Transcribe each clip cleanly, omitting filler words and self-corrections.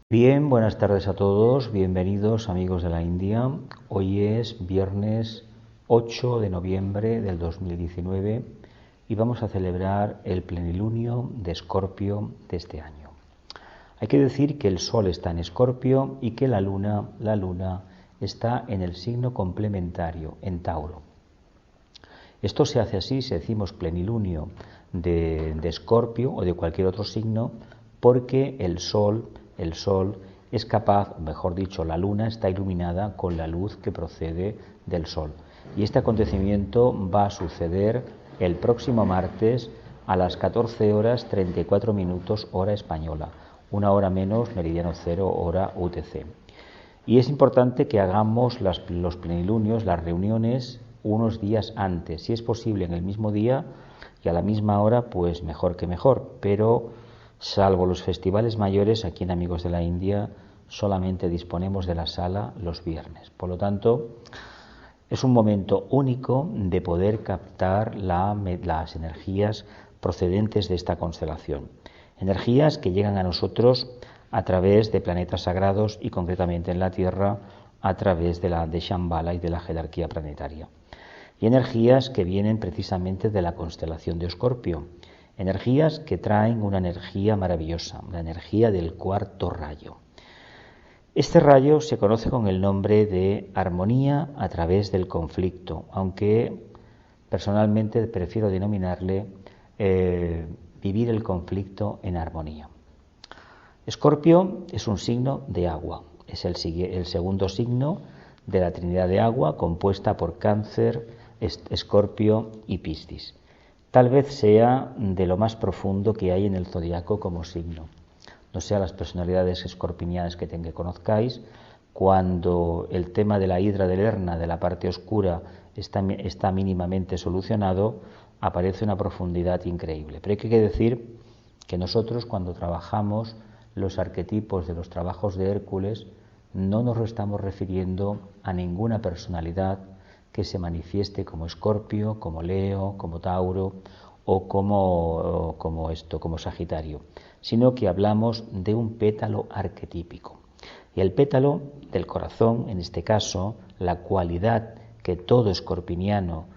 Bien, buenas tardes a todos, bienvenidos amigos de la India. Hoy es viernes 8 de noviembre del 2019 y vamos a celebrar el plenilunio de Escorpio de este año. Hay que decir que el Sol está en Escorpio y que la Luna está en el signo complementario, en Tauro. Esto se hace así si decimos plenilunio de Escorpio o de cualquier otro signo, porque el Sol es capaz, mejor dicho, la Luna está iluminada con la luz que procede del Sol. Y este acontecimiento va a suceder el próximo martes a las 14 horas 34 minutos hora española, una hora menos meridiano cero hora UTC. Y es importante que hagamos los plenilunios, las reuniones, unos días antes, si es posible en el mismo día y a la misma hora, pues mejor que mejor, pero salvo los festivales mayores, aquí en Amigos de la India solamente disponemos de la sala los viernes. Por lo tanto, es un momento único de poder captar las energías procedentes de esta constelación. Energías que llegan a nosotros a través de planetas sagrados y concretamente en la Tierra a través de Shambhala y de la jerarquía planetaria. Y energías que vienen precisamente de la constelación de Escorpio. Energías que traen una energía maravillosa, la energía del cuarto rayo. Este rayo se conoce con el nombre de armonía a través del conflicto, aunque personalmente prefiero denominarle vivir el conflicto en armonía. Escorpio es un signo de agua, es el segundo signo de la Trinidad de agua compuesta por Cáncer, Escorpio y Piscis. Tal vez sea de lo más profundo que hay en el zodiaco como signo. No sé a las personalidades escorpinianas que conozcáis, cuando el tema de la hidra de Lerna, de la parte oscura, está mínimamente solucionado, aparece una profundidad increíble. Pero hay que decir que nosotros, cuando trabajamos los arquetipos de los trabajos de Hércules, no nos estamos refiriendo a ninguna personalidad que se manifieste como Escorpio, como Leo, como Tauro o como Sagitario, sino que hablamos de un pétalo arquetípico. Y el pétalo del corazón, en este caso, la cualidad que todo escorpiniano,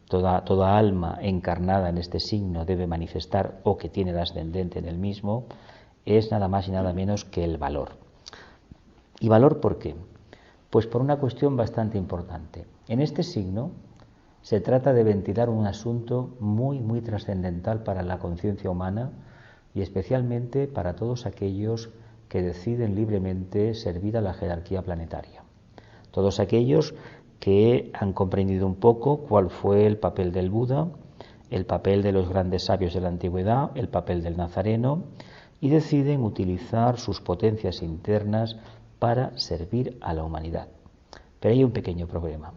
toda alma encarnada en este signo debe manifestar o que tiene el ascendente en el mismo, es nada más y nada menos que el valor. ¿Y valor por qué? Pues por una cuestión bastante importante. En este signo se trata de ventilar un asunto muy, muy trascendental para la conciencia humana y especialmente para todos aquellos que deciden libremente servir a la jerarquía planetaria. Todos aquellos que han comprendido un poco cuál fue el papel del Buda, el papel de los grandes sabios de la antigüedad, el papel del Nazareno, y deciden utilizar sus potencias internas para servir a la humanidad. Pero hay un pequeño problema.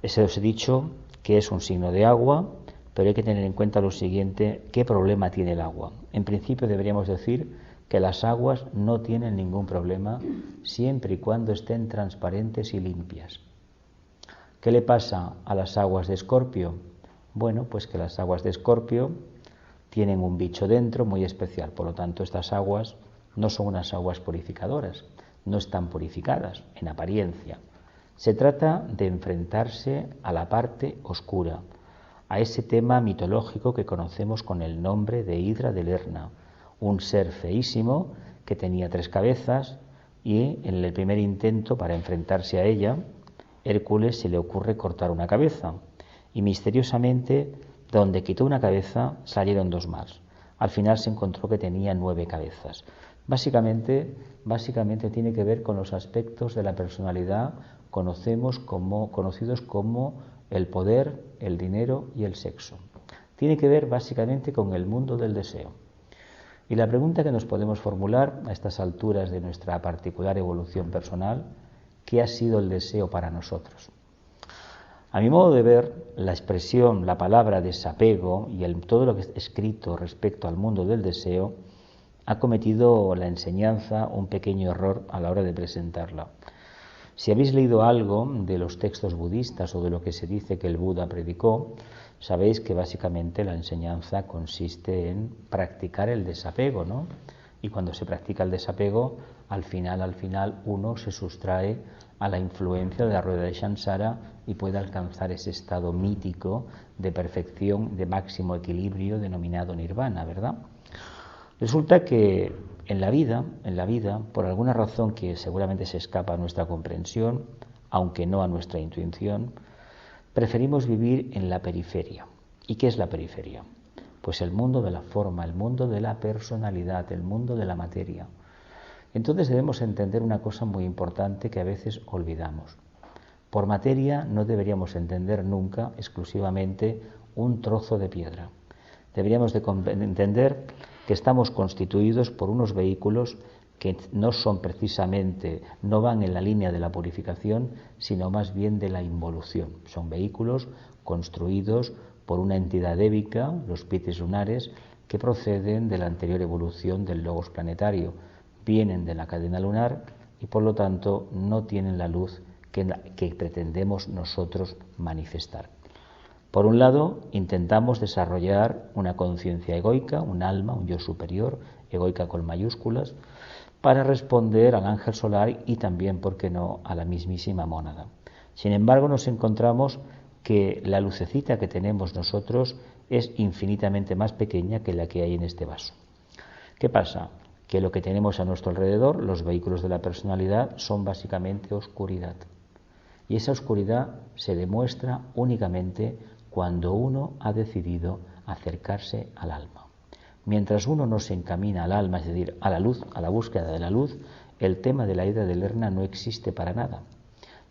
Os he dicho que es un signo de agua, pero hay que tener en cuenta lo siguiente: ¿qué problema tiene el agua? En principio deberíamos decir que las aguas no tienen ningún problema siempre y cuando estén transparentes y limpias. ¿Qué le pasa a las aguas de Escorpio? Bueno, pues que las aguas de Escorpio tienen un bicho dentro muy especial, por lo tanto estas aguas no son unas aguas purificadoras, no están purificadas en apariencia. Se trata de enfrentarse a la parte oscura, a ese tema mitológico que conocemos con el nombre de Hidra de Lerna, un ser feísimo que tenía 3 cabezas y en el primer intento para enfrentarse a ella, Hércules se le ocurre cortar una cabeza y misteriosamente, donde quitó una cabeza, salieron 2 más. Al final se encontró que tenía 9 cabezas. Básicamente tiene que ver con los aspectos de la personalidad conocidos como el poder, el dinero y el sexo. Tiene que ver básicamente con el mundo del deseo. Y la pregunta que nos podemos formular a estas alturas de nuestra particular evolución personal: ¿qué ha sido el deseo para nosotros? A mi modo de ver, la expresión, la palabra desapego y todo lo que es escrito respecto al mundo del deseo ha cometido la enseñanza un pequeño error a la hora de presentarla. Si habéis leído algo de los textos budistas o de lo que se dice que el Buda predicó, Sabéis que básicamente la enseñanza consiste en practicar el desapego, ¿no? Y cuando se practica el desapego, al final uno se sustrae a la influencia de la rueda de Samsara y puede alcanzar ese estado mítico de perfección, de máximo equilibrio denominado nirvana, ¿verdad? Resulta que en la vida, por alguna razón que seguramente se escapa a nuestra comprensión, aunque no a nuestra intuición, preferimos vivir en la periferia. ¿Y qué es la periferia? Pues el mundo de la forma, el mundo de la personalidad, el mundo de la materia. Entonces debemos entender una cosa muy importante que a veces olvidamos. Por materia no deberíamos entender nunca exclusivamente un trozo de piedra. Deberíamos de entender que estamos constituidos por unos vehículos que no son precisamente, no van en la línea de la purificación, sino más bien de la involución. Son vehículos construidos por una entidad débica, los pites lunares, que proceden de la anterior evolución del logos planetario, vienen de la cadena lunar y por lo tanto no tienen la luz que pretendemos nosotros manifestar. Por un lado, intentamos desarrollar una conciencia egoica, un alma, un yo superior, egoica con mayúsculas, para responder al ángel solar y también, ¿por qué no?, a la mismísima mónada. Sin embargo, nos encontramos que la lucecita que tenemos nosotros es infinitamente más pequeña que la que hay en este vaso. ¿Qué pasa? Que lo que tenemos a nuestro alrededor, los vehículos de la personalidad, son básicamente oscuridad. Y esa oscuridad se demuestra únicamente cuando uno ha decidido acercarse al alma. Mientras uno no se encamina al alma, es decir, a la luz, a la búsqueda de la luz, el tema de la ida de Lerna no existe para nada.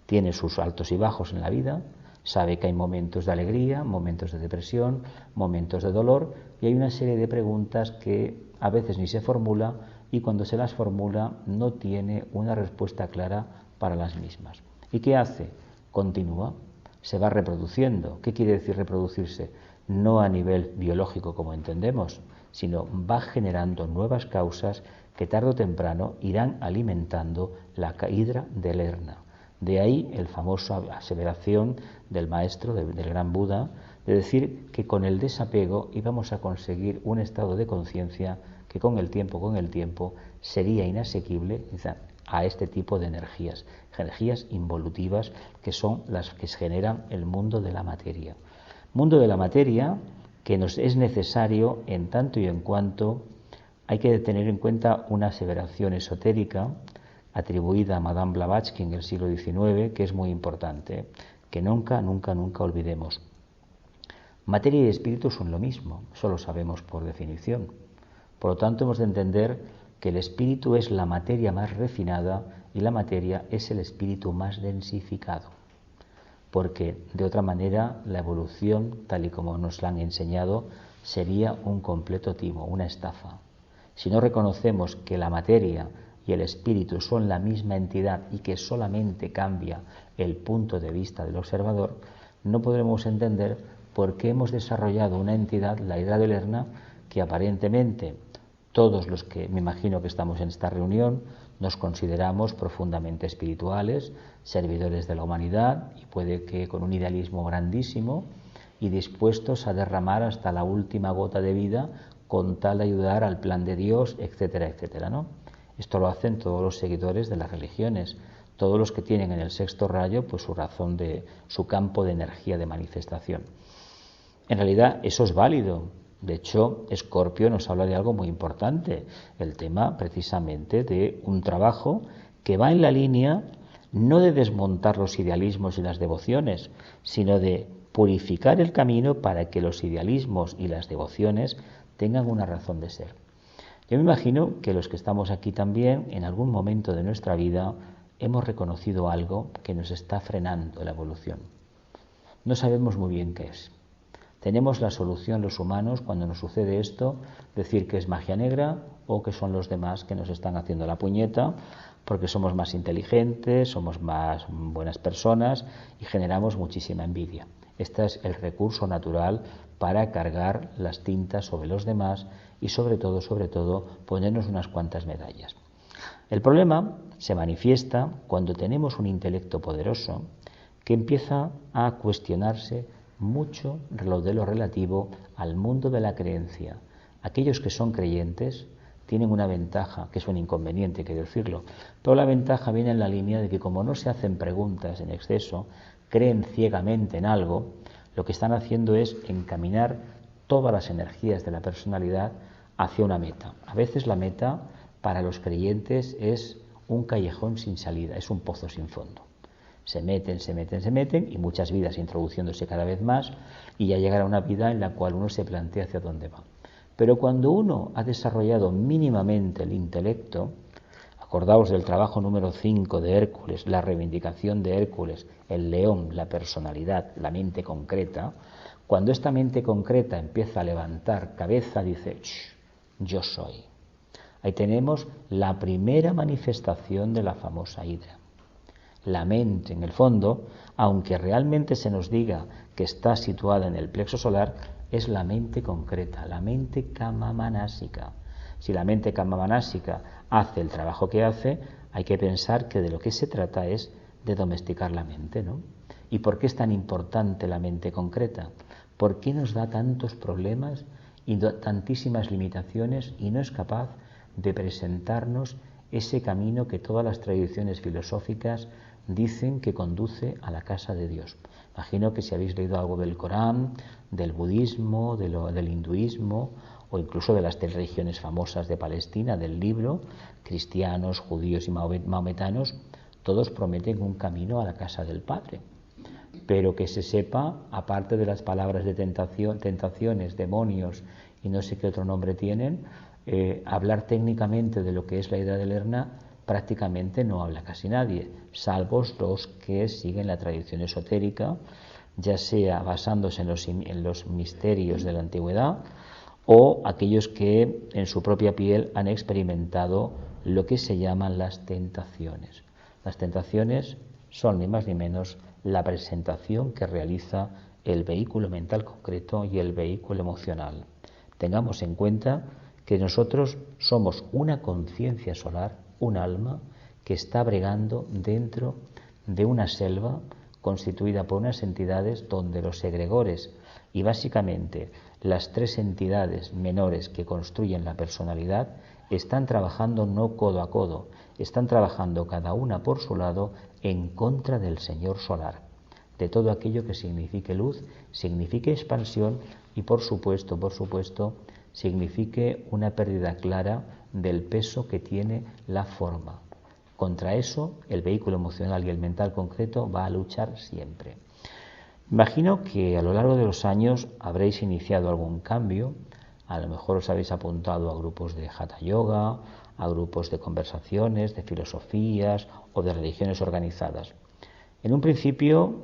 Tiene sus altos y bajos en la vida, sabe que hay momentos de alegría, momentos de depresión, momentos de dolor, y hay una serie de preguntas que a veces ni se formula y cuando se las formula no tiene una respuesta clara para las mismas. ¿Y qué hace? Continúa, se va reproduciendo. ¿Qué quiere decir reproducirse? No a nivel biológico como entendemos, sino va generando nuevas causas que tarde o temprano irán alimentando la hidra de Lerna. De ahí el famoso aseveración del maestro, del gran Buda, de decir que con el desapego íbamos a conseguir un estado de conciencia que con el tiempo sería inasequible a este tipo de energías involutivas que son las que generan el mundo de la materia. Mundo de la materia que nos es necesario en tanto y en cuanto hay que tener en cuenta una aseveración esotérica atribuida a Madame Blavatsky en el siglo XIX, que es muy importante, que nunca olvidemos. Materia y espíritu son lo mismo, eso lo sabemos por definición. Por lo tanto, hemos de entender que el espíritu es la materia más refinada y la materia es el espíritu más densificado, porque de otra manera la evolución, tal y como nos la han enseñado, sería un completo timo, una estafa. Si no reconocemos que la materia y el espíritu son la misma entidad y que solamente cambia el punto de vista del observador, no podremos entender por qué hemos desarrollado una entidad, la hidra de Lerna, que aparentemente todos los que me imagino que estamos en esta reunión nos consideramos profundamente espirituales, servidores de la humanidad y puede que con un idealismo grandísimo y dispuestos a derramar hasta la última gota de vida con tal de ayudar al plan de Dios, etcétera, etcétera, ¿no? Esto lo hacen todos los seguidores de las religiones, todos los que tienen en el sexto rayo pues su razón de su campo de energía de manifestación. En realidad eso es válido. De hecho, Escorpio nos habla de algo muy importante, el tema precisamente de un trabajo que va en la línea no de desmontar los idealismos y las devociones, sino de purificar el camino para que los idealismos y las devociones tengan una razón de ser. Yo me imagino que los que estamos aquí también, en algún momento de nuestra vida, hemos reconocido algo que nos está frenando la evolución. No sabemos muy bien qué es. Tenemos la solución los humanos cuando nos sucede esto, decir que es magia negra o que son los demás que nos están haciendo la puñeta porque somos más inteligentes, somos más buenas personas y generamos muchísima envidia. Este es el recurso natural para cargar las tintas sobre los demás y sobre todo, ponernos unas cuantas medallas. El problema se manifiesta cuando tenemos un intelecto poderoso que empieza a cuestionarse mucho de lo relativo al mundo de la creencia. Aquellos que son creyentes tienen una ventaja, que es un inconveniente, quiero decirlo, pero la ventaja viene en la línea de que como no se hacen preguntas en exceso, creen ciegamente en algo, lo que están haciendo es encaminar todas las energías de la personalidad hacia una meta. A veces la meta para los creyentes es un callejón sin salida, es un pozo sin fondo. Se meten y muchas vidas introduciéndose cada vez más y ya llegará una vida en la cual uno se plantea hacia dónde va. Pero cuando uno ha desarrollado mínimamente el intelecto, acordaos del trabajo número 5 de Hércules, la reivindicación de Hércules, el león, la personalidad, la mente concreta, cuando esta mente concreta empieza a levantar cabeza, dice, yo soy. Ahí tenemos la primera manifestación de la famosa hidra. La mente, en el fondo, aunque realmente se nos diga que está situada en el plexo solar, es la mente concreta, la mente kama-manásica. Si la mente kama-manásica hace el trabajo que hace, hay que pensar que de lo que se trata es de domesticar la mente, ¿no? ¿Y por qué es tan importante la mente concreta? ¿Por qué nos da tantos problemas y tantísimas limitaciones y no es capaz de presentarnos ese camino que todas las tradiciones filosóficas dicen que conduce a la casa de Dios? Imagino que si habéis leído algo del Corán, del budismo, del hinduismo o incluso de las 3 religiones famosas de Palestina, del libro, cristianos, judíos y maometanos, todos prometen un camino a la casa del Padre. Pero que se sepa, aparte de las palabras de tentaciones, demonios y no sé qué otro nombre tienen, hablar técnicamente de lo que es la idea de Lerna prácticamente no habla casi nadie, salvo los que siguen la tradición esotérica, ya sea basándose en los misterios de la antigüedad o aquellos que en su propia piel han experimentado lo que se llaman las tentaciones. Las tentaciones son ni más ni menos la presentación que realiza el vehículo mental concreto y el vehículo emocional. Tengamos en cuenta que nosotros somos una conciencia solar, un alma que está bregando dentro de una selva constituida por unas entidades donde los egregores y básicamente las 3 entidades menores que construyen la personalidad están trabajando no codo a codo, están trabajando cada una por su lado en contra del Señor solar, de todo aquello que signifique luz, signifique expansión y por supuesto, signifique una pérdida clara del peso que tiene la forma. Contra eso, el vehículo emocional y el mental concreto va a luchar siempre. Imagino que a lo largo de los años habréis iniciado algún cambio, a lo mejor os habéis apuntado a grupos de Hatha Yoga, a grupos de conversaciones, de filosofías o de religiones organizadas. En un principio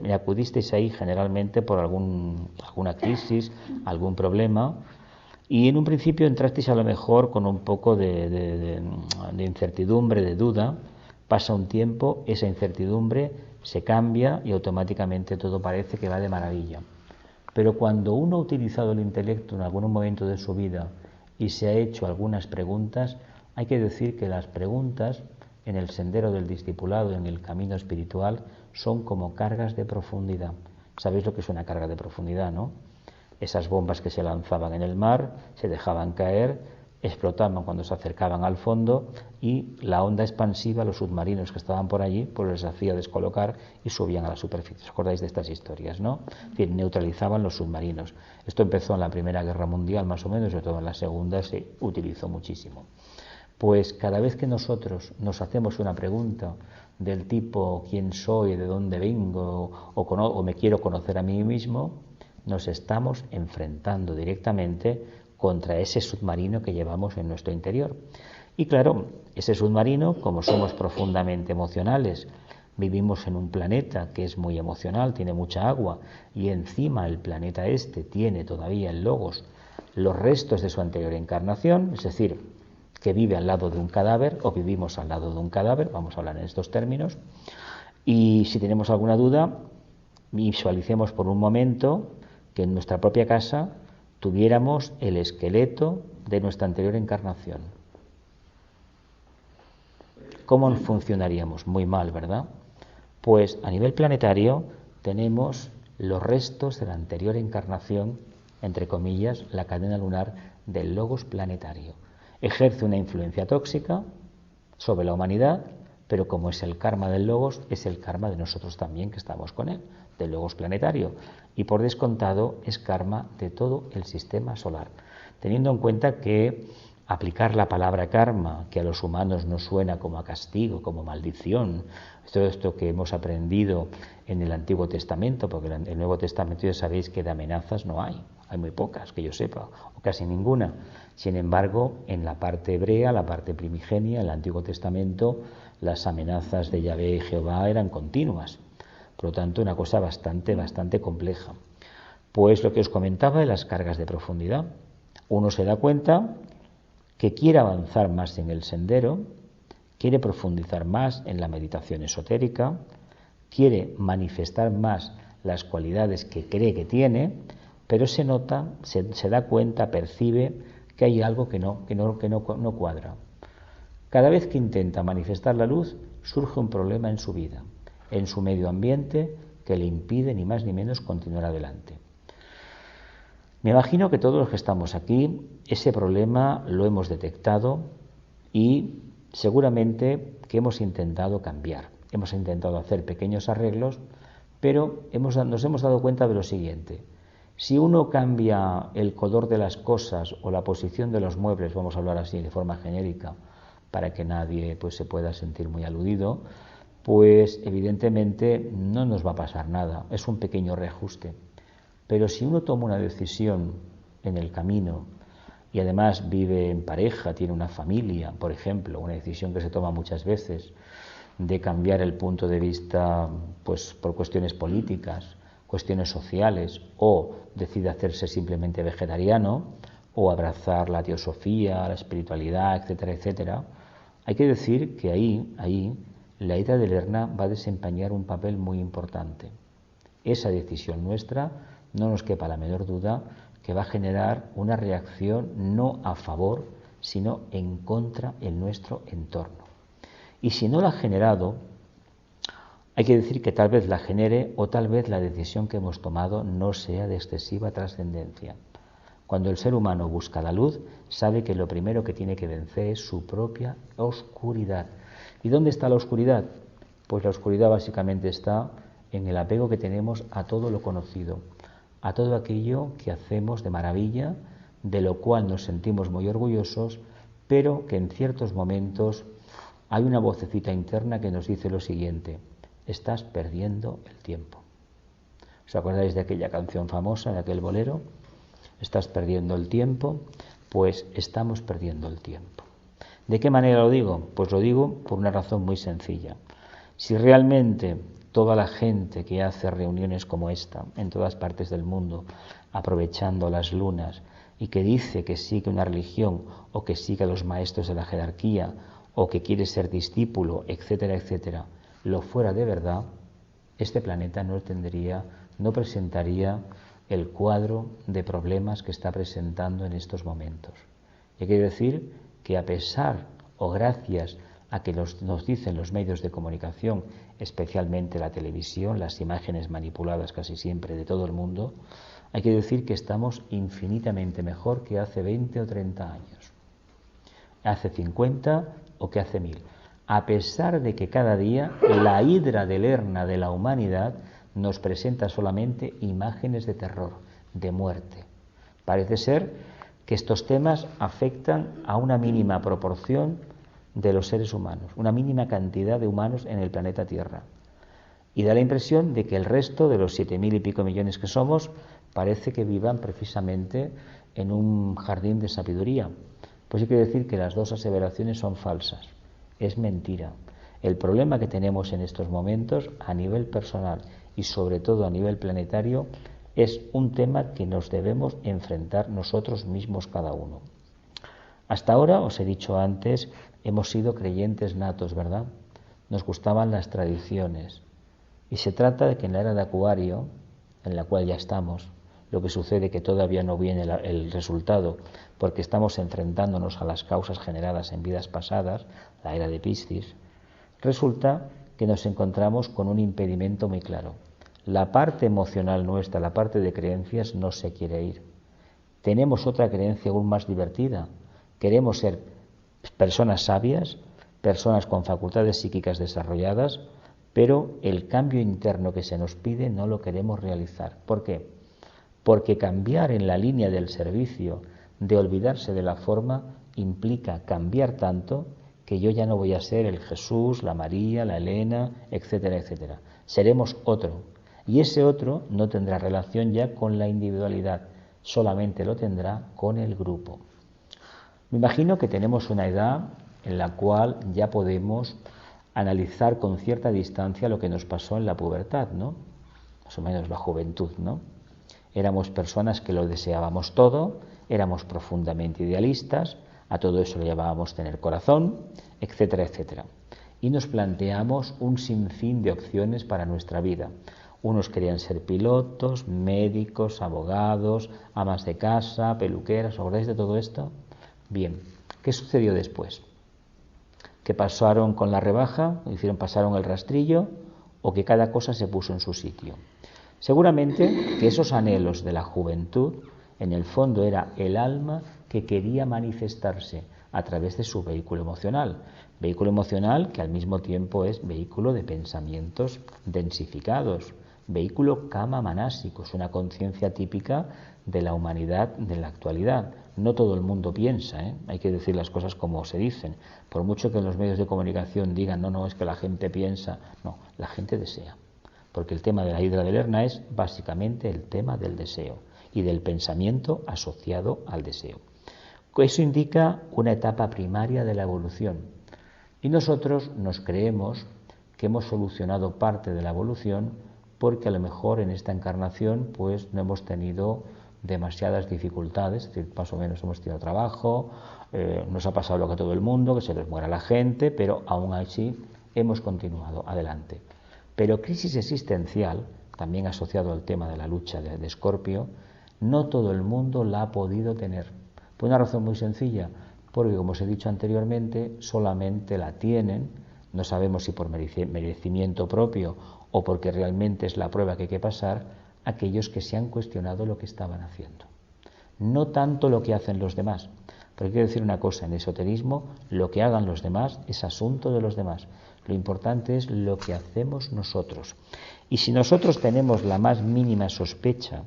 me acudisteis ahí generalmente por alguna crisis, algún problema, y en un principio entrasteis a lo mejor con un poco de incertidumbre, de duda. Pasa un tiempo, esa incertidumbre se cambia y automáticamente todo parece que va de maravilla. Pero cuando uno ha utilizado el intelecto en algún momento de su vida y se ha hecho algunas preguntas, hay que decir que las preguntas en el sendero del discipulado, en el camino espiritual, son como cargas de profundidad. ¿Sabéis lo que es una carga de profundidad, no? Esas bombas que se lanzaban en el mar, se dejaban caer, explotaban cuando se acercaban al fondo y la onda expansiva, los submarinos que estaban por allí, pues les hacía descolocar y subían a la superficie. ¿Os acordáis de estas historias, no? Es decir, neutralizaban los submarinos. Esto empezó en la Primera Guerra Mundial más o menos, sobre todo en la Segunda se utilizó muchísimo. Pues cada vez que nosotros nos hacemos una pregunta del tipo ¿quién soy? ¿De dónde vengo? O me quiero conocer a mí mismo, nos estamos enfrentando directamente contra ese submarino que llevamos en nuestro interior. Y claro, ese submarino, como somos profundamente emocionales, vivimos en un planeta que es muy emocional, tiene mucha agua, y encima el planeta este tiene todavía el logos los restos de su anterior encarnación, es decir, que vive al lado de un cadáver o vivimos al lado de un cadáver, vamos a hablar en estos términos, y si tenemos alguna duda, visualicemos por un momento que en nuestra propia casa tuviéramos el esqueleto de nuestra anterior encarnación. ¿Cómo funcionaríamos? Muy mal, ¿verdad? Pues a nivel planetario tenemos los restos de la anterior encarnación, entre comillas, la cadena lunar del logos planetario. Ejerce una influencia tóxica sobre la humanidad, pero como es el karma del logos, es el karma de nosotros también que estamos con él, del logos planetario, y por descontado es karma de todo el sistema solar. Teniendo en cuenta que aplicar la palabra karma, que a los humanos nos suena como a castigo, como maldición, todo esto que hemos aprendido en el Antiguo Testamento, porque en el Nuevo Testamento ya sabéis que de amenazas no hay muy pocas, que yo sepa, o casi ninguna. Sin embargo, en la parte hebrea, la parte primigenia, en el Antiguo Testamento, las amenazas de Yahvé y Jehová eran continuas. Por lo tanto, una cosa bastante compleja. Pues lo que os comentaba de las cargas de profundidad. Uno se da cuenta que quiere avanzar más en el sendero, quiere profundizar más en la meditación esotérica, quiere manifestar más las cualidades que cree que tiene, pero se nota, se da cuenta, percibe que hay algo que no cuadra. Cada vez que intenta manifestar la luz, surge un problema en su vida, en su medio ambiente, que le impide ni más ni menos continuar adelante. Me imagino que todos los que estamos aquí, ese problema lo hemos detectado y seguramente que hemos intentado cambiar. Hemos intentado hacer pequeños arreglos, pero nos hemos dado cuenta de lo siguiente. Si uno cambia el color de las cosas o la posición de los muebles, vamos a hablar así de forma genérica, para que nadie se pueda sentir muy aludido, pues evidentemente no nos va a pasar nada, es un pequeño reajuste. Pero si uno toma una decisión en el camino y además vive en pareja, tiene una familia, por ejemplo, una decisión que se toma muchas veces de cambiar el punto de vista pues por cuestiones políticas, cuestiones sociales, o decide hacerse simplemente vegetariano o abrazar la teosofía, la espiritualidad, etcétera, etcétera, hay que decir que ahí la ida de Lerna va a desempeñar un papel muy importante. Esa decisión nuestra, no nos quepa la menor duda, que va a generar una reacción no a favor, sino en contra en nuestro entorno. Y si no la ha generado, hay que decir que tal vez la genere o tal vez la decisión que hemos tomado no sea de excesiva trascendencia. Cuando el ser humano busca la luz, sabe que lo primero que tiene que vencer es su propia oscuridad. ¿Y dónde está la oscuridad? Pues la oscuridad básicamente está en el apego que tenemos a todo lo conocido, a todo aquello que hacemos de maravilla, de lo cual nos sentimos muy orgullosos, pero que en ciertos momentos hay una vocecita interna que nos dice lo siguiente: estás perdiendo el tiempo. ¿Os acordáis de aquella canción famosa, de aquel bolero? Estás perdiendo el tiempo. Pues estamos perdiendo el tiempo. ¿De qué manera lo digo? Pues lo digo por una razón muy sencilla. Si realmente toda la gente que hace reuniones como esta en todas partes del mundo, aprovechando las lunas, y que dice que sigue una religión o que sigue a los maestros de la jerarquía o que quiere ser discípulo, etcétera, etcétera, lo fuera de verdad, este planeta no presentaría el cuadro de problemas que está presentando en estos momentos. Y hay que decir que a pesar o gracias a que nos dicen los medios de comunicación, especialmente la televisión, las imágenes manipuladas casi siempre de todo el mundo, hay que decir que estamos infinitamente mejor que hace 20 o 30 años, hace 50 o que hace 1000. A pesar de que cada día la hidra de Lerna de la humanidad nos presenta solamente imágenes de terror, de muerte. Parece ser que estos temas afectan a una mínima proporción de los seres humanos, una mínima cantidad de humanos en el planeta Tierra. Y da la impresión de que el resto de los 7.000 y pico millones que somos parece que vivan precisamente en un jardín de sabiduría. Pues hay que decir que las dos aseveraciones son falsas. Es mentira. El problema que tenemos en estos momentos a nivel personal y sobre todo a nivel planetario es un tema que nos debemos enfrentar nosotros mismos cada uno. Hasta ahora, os he dicho antes, hemos sido creyentes natos, ¿verdad? Nos gustaban las tradiciones. Y se trata de que en la era de Acuario, en la cual ya estamos, lo que sucede es que todavía no viene el resultado, porque estamos enfrentándonos a las causas generadas en vidas pasadas, la era de Piscis, resulta que nos encontramos con un impedimento muy claro. La parte emocional nuestra, la parte de creencias, no se quiere ir. Tenemos otra creencia aún más divertida. Queremos ser personas sabias, personas con facultades psíquicas desarrolladas, pero el cambio interno que se nos pide no lo queremos realizar. ¿Por qué? Porque cambiar en la línea del servicio, de olvidarse de la forma, implica cambiar tanto que yo ya no voy a ser el Jesús, la María, la Elena, etcétera, etcétera. Seremos otro. Y ese otro no tendrá relación ya con la individualidad, solamente lo tendrá con el grupo. Me imagino que tenemos una edad en la cual ya podemos analizar con cierta distancia lo que nos pasó en la pubertad, ¿no? Más o menos la juventud, ¿no? Éramos personas que lo deseábamos todo, éramos profundamente idealistas, a todo eso le llamábamos tener corazón, etcétera, etcétera. Y nos planteamos un sinfín de opciones para nuestra vida. Unos querían ser pilotos, médicos, abogados, amas de casa, peluqueras. ¿Os acordáis de todo esto? Bien, ¿qué sucedió después? ¿Que pasaron con la rebaja, pasaron el rastrillo, o que cada cosa se puso en su sitio? Seguramente que esos anhelos de la juventud, en el fondo era el alma que quería manifestarse a través de su vehículo emocional que al mismo tiempo es vehículo de pensamientos densificados, vehículo kama manásico, es una conciencia típica de la humanidad de la actualidad. No todo el mundo piensa, hay que decir las cosas como se dicen. Por mucho que en los medios de comunicación digan, no, es que la gente piensa, no, la gente desea. Porque el tema de la hidra de Lerna es básicamente el tema del deseo y del pensamiento asociado al deseo. Eso indica una etapa primaria de la evolución. Y nosotros nos creemos que hemos solucionado parte de la evolución porque a lo mejor en esta encarnación pues no hemos tenido demasiadas dificultades, es decir, más o menos hemos tenido trabajo, nos ha pasado lo que a todo el mundo, que se les muera la gente, pero aún así hemos continuado adelante. Pero crisis existencial, también asociado al tema de la lucha de Escorpio, no todo el mundo la ha podido tener. Por una razón muy sencilla, porque como os he dicho anteriormente, solamente la tienen, no sabemos si por merecimiento propio o porque realmente es la prueba que hay que pasar, aquellos que se han cuestionado lo que estaban haciendo. No tanto lo que hacen los demás, porque quiero decir una cosa, en esoterismo lo que hagan los demás es asunto de los demás. Lo importante es lo que hacemos nosotros. Y si nosotros tenemos la más mínima sospecha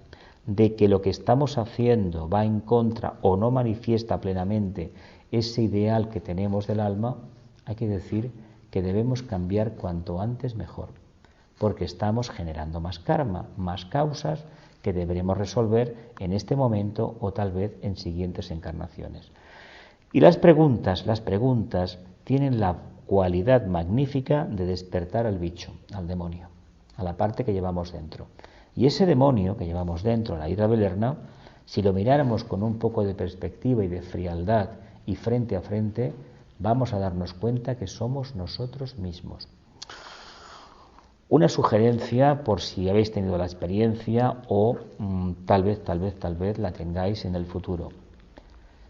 de que lo que estamos haciendo va en contra o no manifiesta plenamente ese ideal que tenemos del alma, hay que decir que debemos cambiar cuanto antes mejor, porque estamos generando más karma, más causas que deberemos resolver en este momento o tal vez en siguientes encarnaciones. Y las preguntas tienen la cualidad magnífica de despertar al bicho, al demonio, a la parte que llevamos dentro. Y ese demonio que llevamos dentro, la hidra de Lerna, si lo miráramos con un poco de perspectiva y de frialdad y frente a frente, vamos a darnos cuenta que somos nosotros mismos. Una sugerencia por si habéis tenido la experiencia o tal vez la tengáis en el futuro.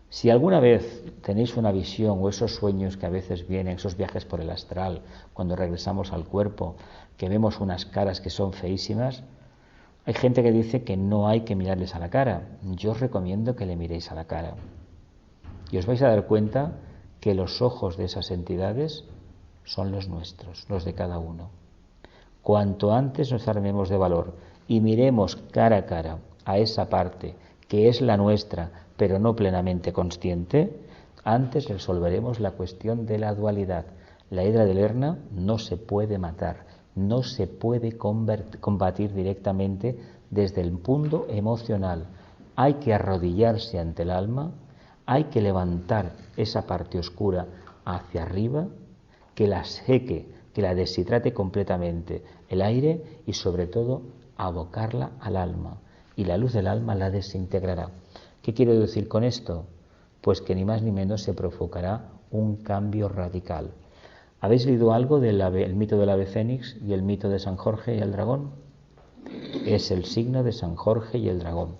Si alguna vez tenéis una visión o esos sueños que a veces vienen, esos viajes por el astral, cuando regresamos al cuerpo, que vemos unas caras que son feísimas, hay gente que dice que no hay que mirarles a la cara. Yo os recomiendo que le miréis a la cara. Y os vais a dar cuenta que los ojos de esas entidades son los nuestros, los de cada uno. Cuanto antes nos armemos de valor y miremos cara a cara a esa parte que es la nuestra, pero no plenamente consciente, antes resolveremos la cuestión de la dualidad. La hidra de Lerna no se puede matar, no se puede combatir directamente desde el punto emocional. Hay que arrodillarse ante el alma, hay que levantar esa parte oscura hacia arriba, que la seque, que la deshidrate completamente el aire y sobre todo abocarla al alma. Y la luz del alma la desintegrará. ¿Qué quiero decir con esto? Pues que ni más ni menos se provocará un cambio radical. ¿Habéis leído algo del mito del ave fénix y el mito de San Jorge y el dragón? Es el signo de San Jorge y el dragón.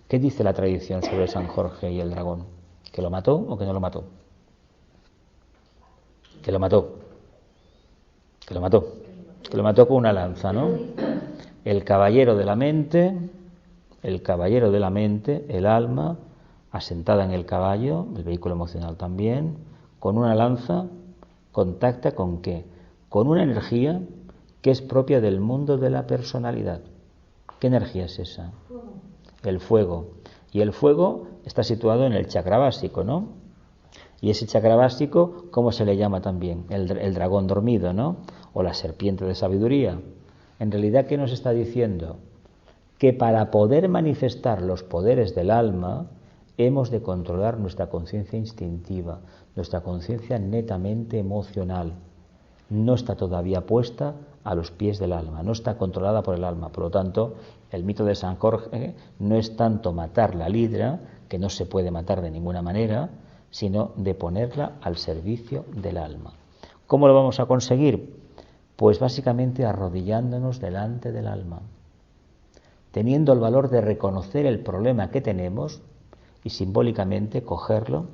¿Qué dice la tradición sobre San Jorge y el dragón? ¿Que lo mató o que no lo mató? Que lo mató. Que lo mató con una lanza, ¿no? el caballero de la mente, el alma, asentada en el caballo, el vehículo emocional también, con una lanza, contacta ¿con qué? Con una energía que es propia del mundo de la personalidad. ¿Qué energía es esa? El fuego. Y el fuego está situado en el chakra básico, ¿no? Y ese chakra básico, ¿cómo se le llama también? El dragón dormido, ¿no? O la serpiente de sabiduría. En realidad, ¿qué nos está diciendo? Que para poder manifestar los poderes del alma, hemos de controlar nuestra conciencia instintiva, nuestra conciencia netamente emocional. No está todavía puesta a los pies del alma, no está controlada por el alma. Por lo tanto, el mito de San Jorge no es tanto matar la lidra, que no se puede matar de ninguna manera, sino de ponerla al servicio del alma. ¿Cómo lo vamos a conseguir? Pues básicamente arrodillándonos delante del alma, teniendo el valor de reconocer el problema que tenemos y simbólicamente cogerlo,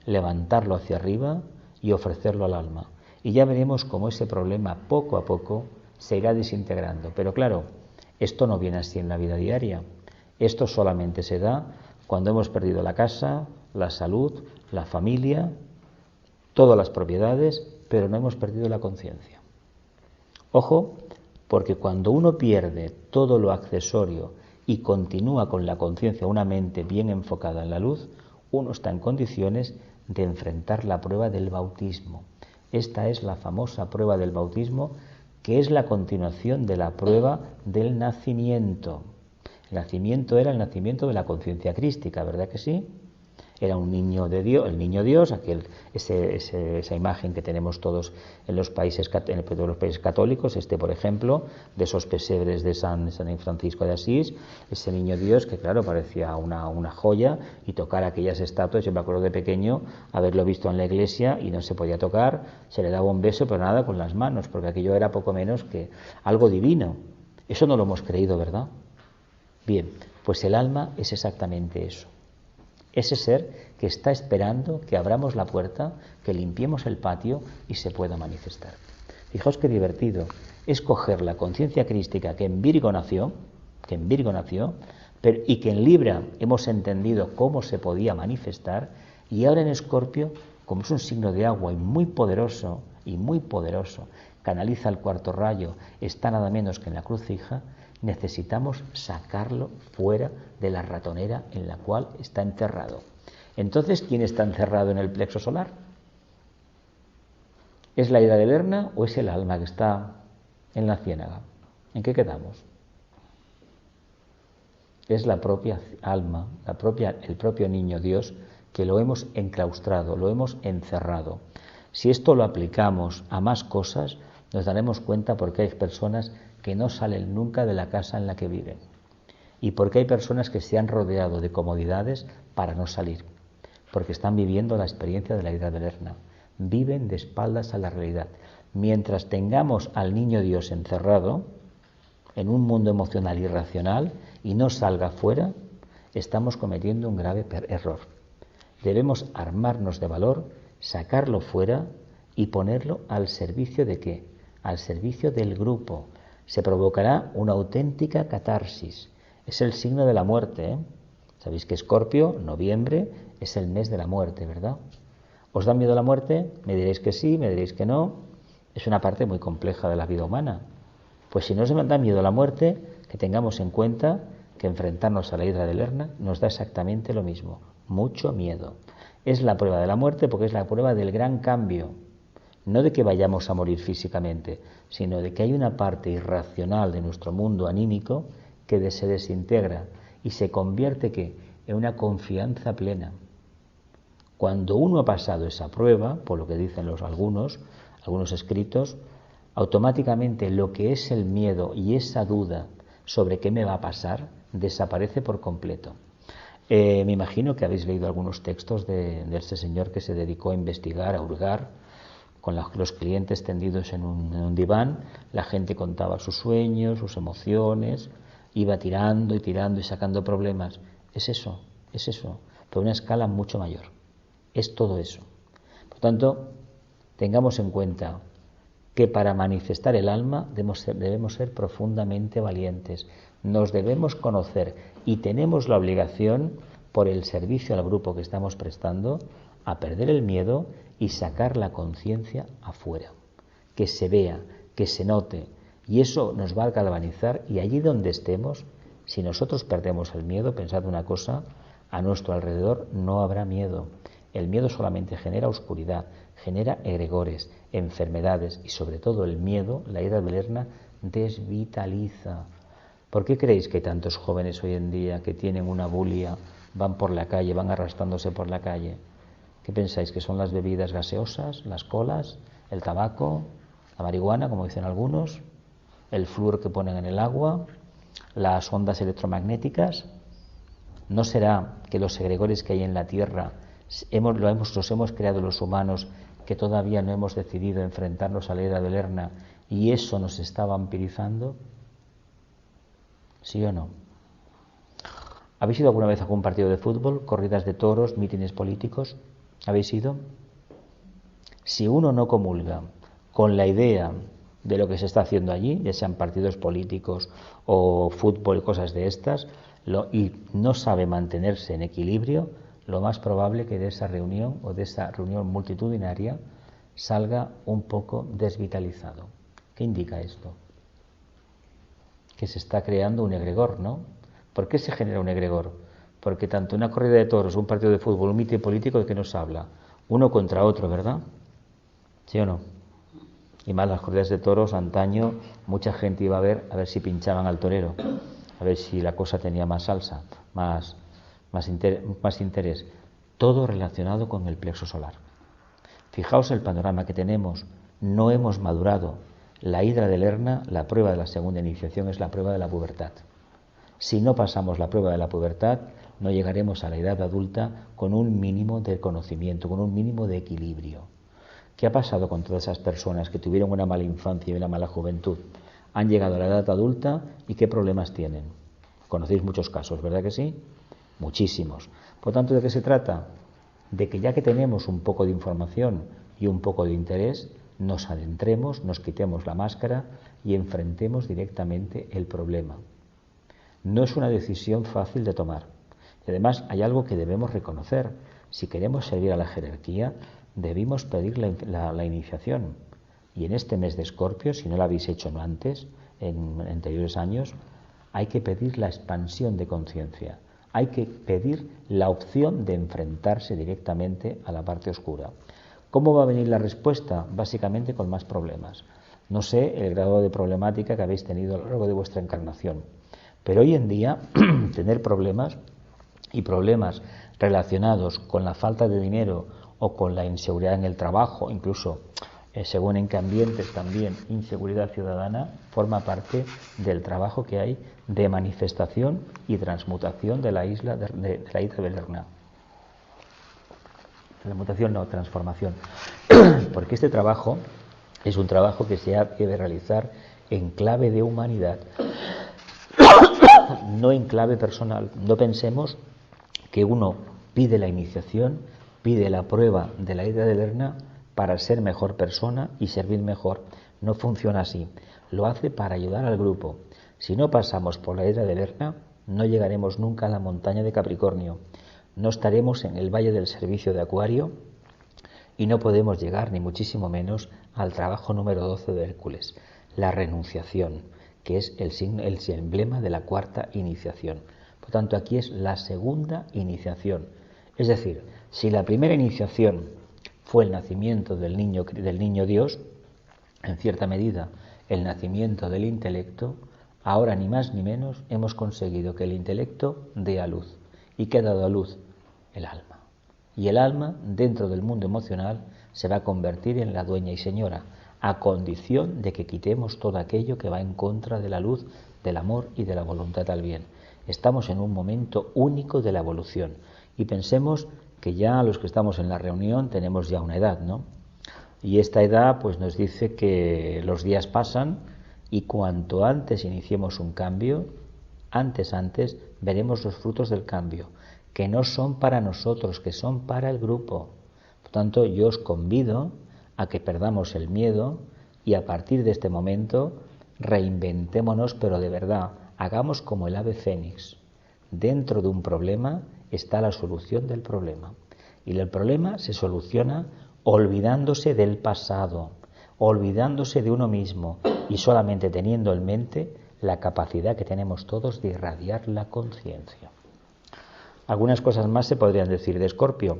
levantarlo hacia arriba y ofrecerlo al alma. Y ya veremos cómo ese problema poco a poco se irá desintegrando. Pero claro, esto no viene así en la vida diaria. Esto solamente se da cuando hemos perdido la casa, la salud, la familia, todas las propiedades, pero no hemos perdido la conciencia. Ojo, porque cuando uno pierde todo lo accesorio y continúa con la conciencia, una mente bien enfocada en la luz, uno está en condiciones de enfrentar la prueba del bautismo. Esta es la famosa prueba del bautismo, que es la continuación de la prueba del nacimiento. El nacimiento era el nacimiento de la conciencia crística, ¿verdad que sí? Era un niño de Dios, el niño Dios, esa imagen que tenemos todos en los países católicos, por ejemplo, de esos pesebres de San Francisco de Asís, ese niño Dios que claro parecía una joya, y tocar aquellas estatuas. Yo me acuerdo de pequeño haberlo visto en la iglesia y no se podía tocar, se le daba un beso pero nada con las manos, porque aquello era poco menos que algo divino. Eso no lo hemos creído, ¿verdad? Bien, pues el alma es exactamente eso. Ese ser que está esperando que abramos la puerta, que limpiemos el patio y se pueda manifestar. Fijaos qué divertido es coger la conciencia crística que en Virgo nació, y que en Libra hemos entendido cómo se podía manifestar, y ahora en Escorpio, como es un signo de agua y muy poderoso, canaliza el cuarto rayo, está nada menos que en la cruz fija, necesitamos sacarlo fuera de la ratonera en la cual está encerrado. Entonces, ¿quién está encerrado en el plexo solar? ¿Es la ira de Lerna o es el alma que está en la ciénaga? ¿En qué quedamos? Es la propia alma, el propio niño Dios, que lo hemos enclaustrado, lo hemos encerrado. Si esto lo aplicamos a más cosas, nos daremos cuenta por qué hay personas que no salen nunca de la casa en la que viven, y porque hay personas que se han rodeado de comodidades para no salir, porque están viviendo la experiencia de la ira de Lerna, viven de espaldas a la realidad. Mientras tengamos al niño Dios encerrado en un mundo emocional irracional y no salga fuera, estamos cometiendo un grave error. Debemos armarnos de valor, sacarlo fuera y ponerlo al servicio ¿de qué? Al servicio del grupo. Se provocará una auténtica catarsis. Es el signo de la muerte, ¿eh? Sabéis que Escorpio, noviembre, es el mes de la muerte, ¿verdad? ¿Os da miedo la muerte? Me diréis que sí, me diréis que no. Es una parte muy compleja de la vida humana. Pues si no os da miedo la muerte, que tengamos en cuenta que enfrentarnos a la hidra de Lerna nos da exactamente lo mismo, mucho miedo. Es la prueba de la muerte porque es la prueba del gran cambio. No de que vayamos a morir físicamente, sino de que hay una parte irracional de nuestro mundo anímico que se desintegra y se convierte ¿qué? En una confianza plena. Cuando uno ha pasado esa prueba, por lo que dicen algunos escritos, automáticamente lo que es el miedo y esa duda sobre qué me va a pasar desaparece por completo. Me imagino que habéis leído algunos textos de ese señor que se dedicó a investigar, a hurgar, con los clientes tendidos en un diván, la gente contaba sus sueños, sus emociones, iba tirando y sacando problemas. Es eso, pero a una escala mucho mayor. Es todo eso. Por tanto, tengamos en cuenta que para manifestar el alma debemos ser profundamente valientes, nos debemos conocer y tenemos la obligación, por el servicio al grupo que estamos prestando, a perder el miedo y sacar la conciencia afuera, que se vea, que se note, y eso nos va a galvanizar, y allí donde estemos, si nosotros perdemos el miedo, pensad una cosa, a nuestro alrededor no habrá miedo. El miedo solamente genera oscuridad, genera egregores, enfermedades y sobre todo el miedo, la ira belerna, desvitaliza. ¿Por qué creéis que hay tantos jóvenes hoy en día que tienen una bulia, van por la calle, van arrastrándose por la calle? ¿Qué pensáis? ¿Que son las bebidas gaseosas, las colas, el tabaco, la marihuana, como dicen algunos, el flúor que ponen en el agua, las ondas electromagnéticas? ¿No será que los egregores que hay en la Tierra los hemos creado los humanos, que todavía no hemos decidido enfrentarnos a la ira belerna y eso nos está vampirizando? ¿Sí o no? ¿Habéis ido alguna vez a algún partido de fútbol, corridas de toros, mítines políticos? ¿Habéis ido? Si uno no comulga con la idea de lo que se está haciendo allí, ya sean partidos políticos o fútbol, cosas de estas, y no sabe mantenerse en equilibrio, lo más probable que de esa reunión o de esa reunión multitudinaria salga un poco desvitalizado. ¿Qué indica esto? Que se está creando un egregor, ¿no? ¿Por qué se genera un egregor? Porque tanto una corrida de toros, un partido de fútbol, un mitin político, ¿de qué nos habla? Uno contra otro, ¿verdad? ¿Sí o no? Y más las corridas de toros, antaño, mucha gente iba a ver si pinchaban al torero, a ver si la cosa tenía más salsa, más interés. Todo relacionado con el plexo solar. Fijaos el panorama que tenemos, no hemos madurado. La hidra de Lerna, la prueba de la segunda iniciación, es la prueba de la pubertad. Si no pasamos la prueba de la pubertad, no llegaremos a la edad adulta con un mínimo de conocimiento, con un mínimo de equilibrio. ¿Qué ha pasado con todas esas personas que tuvieron una mala infancia y una mala juventud? Han llegado a la edad adulta y ¿qué problemas tienen? Conocéis muchos casos, ¿verdad que sí? Muchísimos. Por tanto, ¿de qué se trata? De que ya que tenemos un poco de información y un poco de interés, nos adentremos, nos quitemos la máscara y enfrentemos directamente el problema. No es una decisión fácil de tomar. Y además hay algo que debemos reconocer. Si queremos servir a la jerarquía, debimos pedir la iniciación. Y en este mes de Escorpio, si no lo habéis hecho antes, en anteriores años, hay que pedir la expansión de conciencia. Hay que pedir la opción de enfrentarse directamente a la parte oscura. ¿Cómo va a venir la respuesta? Básicamente con más problemas. No sé el grado de problemática que habéis tenido a lo largo de vuestra encarnación, pero hoy en día tener problemas y problemas relacionados con la falta de dinero o con la inseguridad en el trabajo, incluso según en qué ambientes también inseguridad ciudadana, forma parte del trabajo que hay de manifestación y transmutación de la isla de la isla de Lerna. Transmutación no, transformación. Porque este trabajo es un trabajo que se ha de realizar en clave de humanidad, no en clave personal. No pensemos que uno pide la iniciación, pide la prueba de la isla de Lerna para ser mejor persona y servir mejor. No funciona así. Lo hace para ayudar al grupo. Si no pasamos por la isla de Lerna, no llegaremos nunca a la montaña de Capricornio. No estaremos en el valle del servicio de Acuario y no podemos llegar, ni muchísimo menos, al trabajo número 12 de Hércules, la renunciación, que es el emblema de la cuarta iniciación. Por tanto, aquí es la segunda iniciación. Es decir, si la primera iniciación fue el nacimiento del niño Dios, en cierta medida el nacimiento del intelecto, ahora ni más ni menos hemos conseguido que el intelecto dé a luz. ¿Y qué ha dado a luz? El alma. Y el alma, dentro del mundo emocional, se va a convertir en la dueña y señora, a condición de que quitemos todo aquello que va en contra de la luz, del amor y de la voluntad al bien. Estamos en un momento único de la evolución y pensemos que ya los que estamos en la reunión tenemos ya una edad, ¿no? Y esta edad pues nos dice que los días pasan y cuanto antes iniciemos un cambio, antes veremos los frutos del cambio, que no son para nosotros, que son para el grupo. Por tanto, yo os convido a que perdamos el miedo, y a partir de este momento reinventémonos, pero de verdad, hagamos como el ave fénix. Dentro de un problema está la solución del problema. Y el problema se soluciona olvidándose del pasado, olvidándose de uno mismo y solamente teniendo en mente la capacidad que tenemos todos de irradiar la conciencia. Algunas cosas más se podrían decir de Escorpio,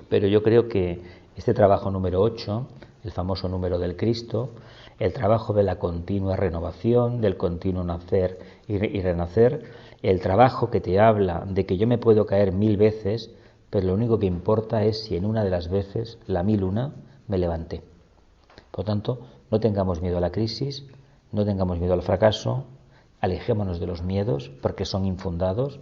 pero yo creo que este trabajo número 8, el famoso número del Cristo, el trabajo de la continua renovación, del continuo nacer y renacer, el trabajo que te habla de que yo me puedo caer 1000 veces, pero lo único que importa es si en una de las veces, la 1001, me levanté. Por lo tanto, no tengamos miedo a la crisis, no tengamos miedo al fracaso, alejémonos de los miedos porque son infundados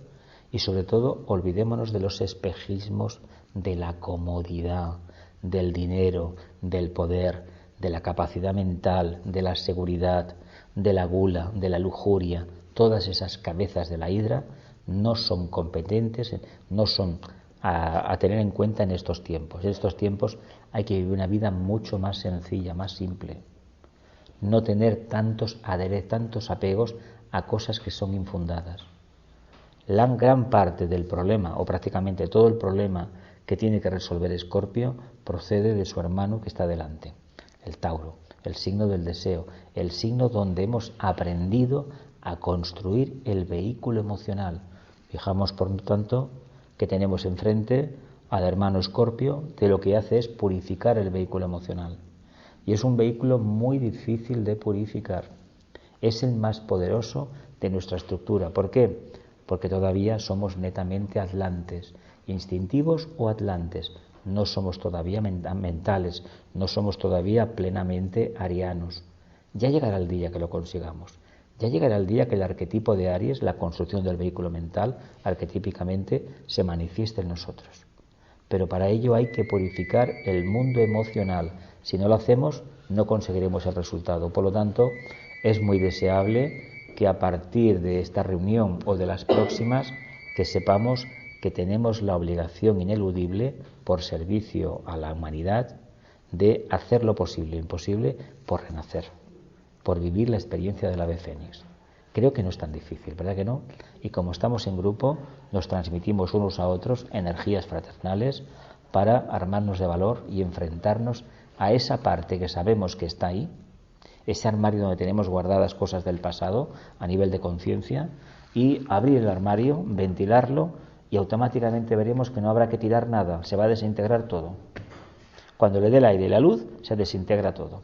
y sobre todo olvidémonos de los espejismos de la comodidad, del dinero, del poder, de la capacidad mental, de la seguridad, de la gula, de la lujuria. Todas esas cabezas de la hidra no son competentes, no son a tener en cuenta en estos tiempos. En estos tiempos hay que vivir una vida mucho más sencilla, más simple. No tener tantos apegos a cosas que son infundadas. La gran parte del problema, o prácticamente todo el problema que tiene que resolver Escorpio, procede de su hermano que está delante, el Tauro, el signo del deseo, el signo donde hemos aprendido a construir el vehículo emocional. Fijamos, por lo tanto, que tenemos enfrente al hermano Escorpio, que lo que hace es purificar el vehículo emocional. Y es un vehículo muy difícil de purificar. Es el más poderoso de nuestra estructura. ¿Por qué? Porque todavía somos netamente atlantes, instintivos o atlantes. No somos todavía mentales, no somos todavía plenamente arianos. Ya llegará el día que lo consigamos. Ya llegará el día que el arquetipo de Aries, la construcción del vehículo mental, arquetípicamente se manifieste en nosotros. Pero para ello hay que purificar el mundo emocional. Si no lo hacemos, no conseguiremos el resultado. Por lo tanto, es muy deseable que a partir de esta reunión o de las próximas, que sepamos que tenemos la obligación ineludible, por servicio a la humanidad, de hacer lo posible, imposible, por renacer, por vivir la experiencia del ave fénix. Creo que no es tan difícil, ¿verdad que no? Y como estamos en grupo, nos transmitimos unos a otros energías fraternales para armarnos de valor y enfrentarnos a esa parte que sabemos que está ahí, ese armario donde tenemos guardadas cosas del pasado a nivel de conciencia, y abrir el armario, ventilarlo, y automáticamente veremos que no habrá que tirar nada, se va a desintegrar todo. Cuando le dé el aire y la luz, se desintegra todo.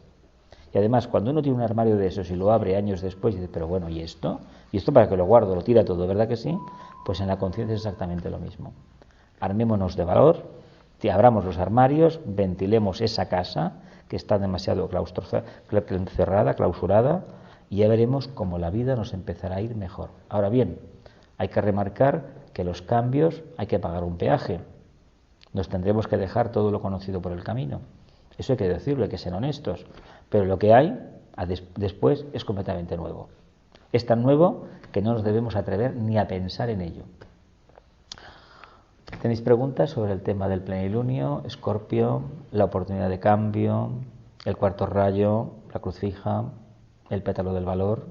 Y además, cuando uno tiene un armario de esos y lo abre años después y dice, pero bueno, ¿y esto? ¿Y esto para qué lo guardo? Lo tira todo, ¿verdad que sí? Pues en la conciencia es exactamente lo mismo. Armémonos de valor, abramos los armarios, ventilemos esa casa que está demasiado cerrada, clausurada, y ya veremos cómo la vida nos empezará a ir mejor. Ahora bien, hay que remarcar que los cambios hay que pagar un peaje. Nos tendremos que dejar todo lo conocido por el camino. Eso hay que decirlo, hay que ser honestos. Pero lo que hay después es completamente nuevo. Es tan nuevo que no nos debemos atrever ni a pensar en ello. ¿Tenéis preguntas sobre el tema del plenilunio, Escorpio, la oportunidad de cambio, el cuarto rayo, la cruz fija, el pétalo del valor?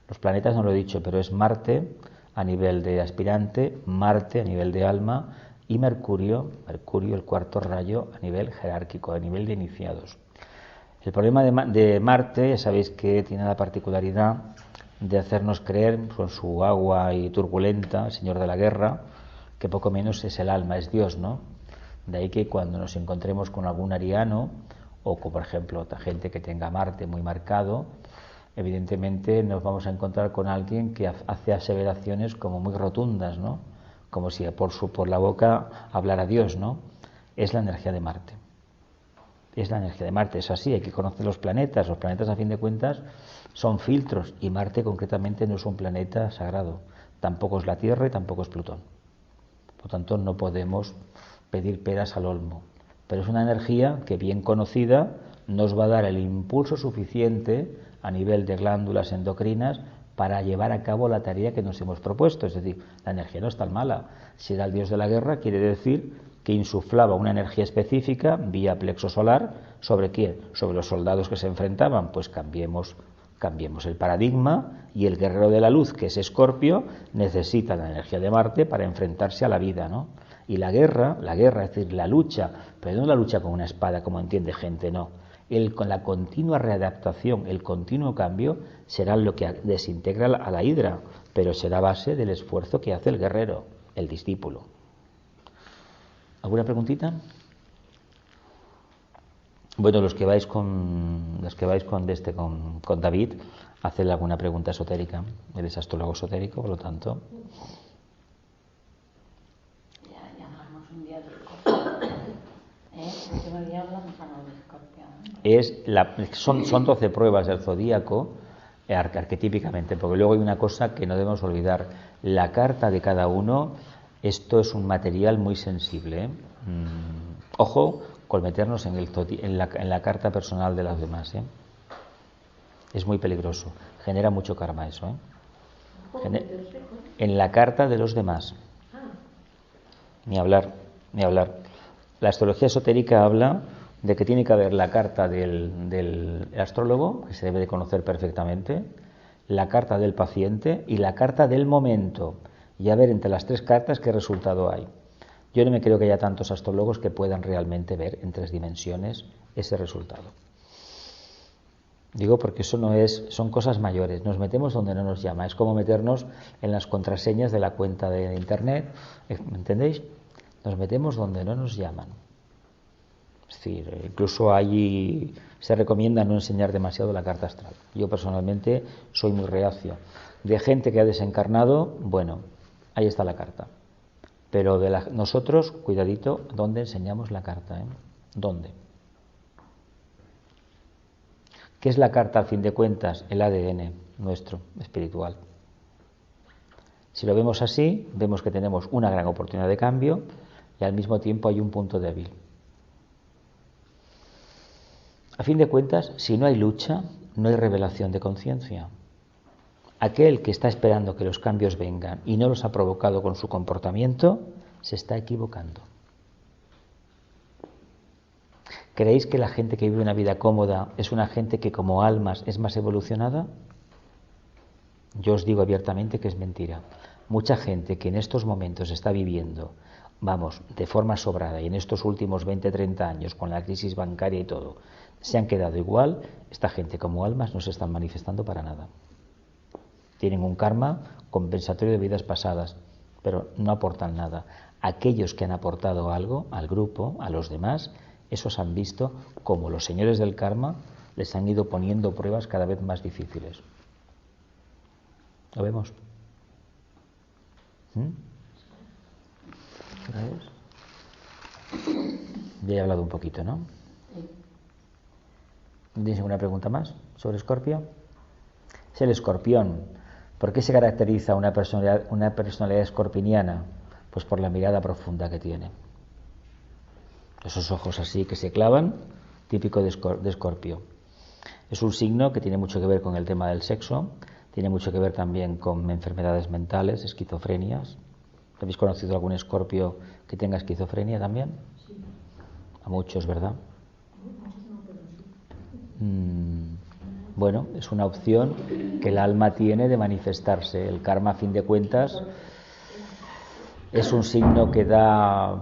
Los planetas no lo he dicho, pero es Marte a nivel de aspirante, Marte a nivel de alma y Mercurio, el cuarto rayo a nivel jerárquico, a nivel de iniciados. El problema de Marte, ya sabéis que tiene la particularidad de hacernos creer con su agua y turbulenta, señor de la guerra, que poco menos es el alma, es Dios, ¿no? De ahí que cuando nos encontremos con algún ariano, o con, por ejemplo, otra gente que tenga Marte muy marcado, evidentemente nos vamos a encontrar con alguien que hace aseveraciones como muy rotundas, ¿no? Como si por la boca hablara Dios, ¿no? Es la energía de Marte. Es la energía de Marte, es así, hay que conocer los planetas. Los planetas, a fin de cuentas, son filtros, y Marte concretamente no es un planeta sagrado. Tampoco es la Tierra y tampoco es Plutón. Por lo tanto, no podemos pedir peras al olmo. Pero es una energía que, bien conocida, nos va a dar el impulso suficiente a nivel de glándulas endocrinas para llevar a cabo la tarea que nos hemos propuesto. Es decir, la energía no es tan mala. Si era el dios de la guerra, quiere decir que insuflaba una energía específica vía plexo solar ¿Sobre quién? Sobre los soldados que se enfrentaban. Pues cambiemos el paradigma, y el guerrero de la luz, que es Escorpio, necesita la energía de Marte para enfrentarse a la vida, ¿no? Y la guerra, es decir, la lucha, pero no la lucha con una espada como entiende gente, no. Con la continua readaptación, el continuo cambio, será lo que desintegra a la hidra, pero será base del esfuerzo que hace el guerrero, el discípulo. ¿Alguna preguntita? Bueno, los que vais con David, hacedle alguna pregunta esotérica. Él es astrólogo esotérico, por lo tanto. Ya hablamos un día de Escorpio. El último día hablamos algo de Escorpio. Son 12 pruebas del zodíaco, arquetípicamente, porque luego hay una cosa que no debemos olvidar. La carta de cada uno, esto es un material muy sensible. Ojo con meternos en la carta personal de los demás. Es muy peligroso, genera mucho karma eso. En la carta de los demás. Ni hablar. La astrología esotérica habla de que tiene que haber la carta del astrólogo, que se debe de conocer perfectamente, la carta del paciente y la carta del momento, y a ver entre las tres cartas qué resultado hay. Yo no me creo que haya tantos astrólogos que puedan realmente ver en 3 dimensiones ese resultado. Digo porque eso son cosas mayores. Nos metemos donde no nos llama. Es como meternos en las contraseñas de la cuenta de internet. ¿Me entendéis? Nos metemos donde no nos llaman. Es decir, incluso allí se recomienda no enseñar demasiado la carta astral. Yo personalmente soy muy reacio. De gente que ha desencarnado, bueno, ahí está la carta. Pero nosotros, cuidadito, ¿dónde enseñamos la carta? ¿Dónde? ¿Qué es la carta, al fin de cuentas? El ADN nuestro, espiritual. Si lo vemos así, vemos que tenemos una gran oportunidad de cambio y al mismo tiempo hay un punto débil. A fin de cuentas, si no hay lucha, no hay revelación de conciencia. Aquel que está esperando que los cambios vengan y no los ha provocado con su comportamiento, se está equivocando. ¿Creéis que la gente que vive una vida cómoda es una gente que como almas es más evolucionada? Yo os digo abiertamente que es mentira. Mucha gente que en estos momentos está viviendo, de forma sobrada, y en estos últimos 20-30 años, con la crisis bancaria y todo, se han quedado igual. Esta gente como almas no se están manifestando para nada. Tienen un karma compensatorio de vidas pasadas, pero no aportan nada. Aquellos que han aportado algo al grupo, a los demás, esos han visto como los señores del karma les han ido poniendo pruebas cada vez más difíciles. ¿Lo vemos? Ya he hablado un poquito, ¿no? ¿Tienes alguna pregunta más sobre Escorpio? Es el escorpión. ¿Por qué se caracteriza una personalidad escorpiniana? Pues por la mirada profunda que tiene. Esos ojos así que se clavan, típico de Escorpio. Es un signo que tiene mucho que ver con el tema del sexo, tiene mucho que ver también con enfermedades mentales, esquizofrenias. ¿Habéis conocido algún Escorpio que tenga esquizofrenia también? Sí. A muchos, ¿verdad? Bueno, es una opción que el alma tiene de manifestarse. El karma, a fin de cuentas, es un signo que da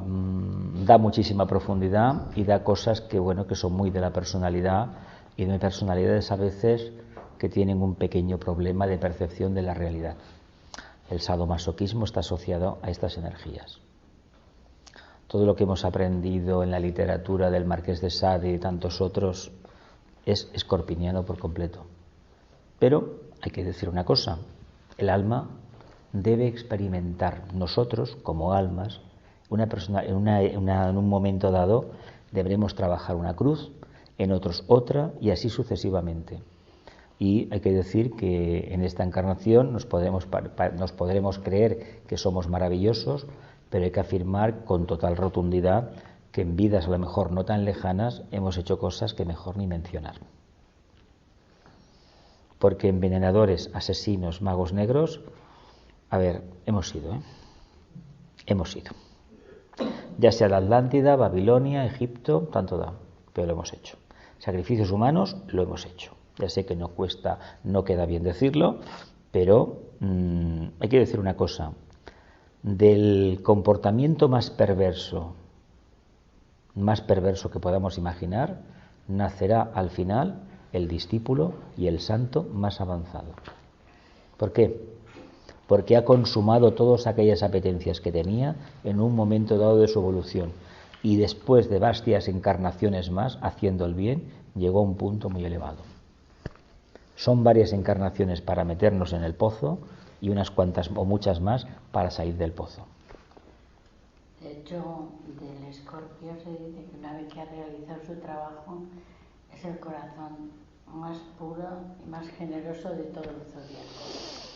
muchísima profundidad y da cosas que son muy de la personalidad, y de personalidades a veces que tienen un pequeño problema de percepción de la realidad. El sadomasoquismo está asociado a estas energías. Todo lo que hemos aprendido en la literatura del Marqués de Sade y tantos otros es escorpiniano por completo. Pero hay que decir una cosa: el alma debe experimentar. Nosotros, como almas, en un momento dado deberemos trabajar una cruz, en otros otra, y así sucesivamente. Y hay que decir que en esta encarnación nos podremos creer que somos maravillosos, pero hay que afirmar con total rotundidad que en vidas a lo mejor no tan lejanas hemos hecho cosas que mejor ni mencionar. Porque envenenadores, asesinos, magos negros, hemos sido. Hemos sido. Ya sea la Atlántida, Babilonia, Egipto, tanto da, pero lo hemos hecho. Sacrificios humanos lo hemos hecho. Ya sé que no cuesta, no queda bien decirlo, pero hay que decir una cosa. Del comportamiento más perverso que podamos imaginar, nacerá al final el discípulo y el santo más avanzado. ¿Por qué? Porque ha consumado todas aquellas apetencias que tenía en un momento dado de su evolución, y después de vastias encarnaciones más haciendo el bien, llegó a un punto muy elevado. Son varias encarnaciones para meternos en el pozo y unas cuantas o muchas más para salir del pozo. De hecho, del Escorpio se dice que una vez que ha realizado su trabajo es el corazón más puro y más generoso de todo el zodiaco.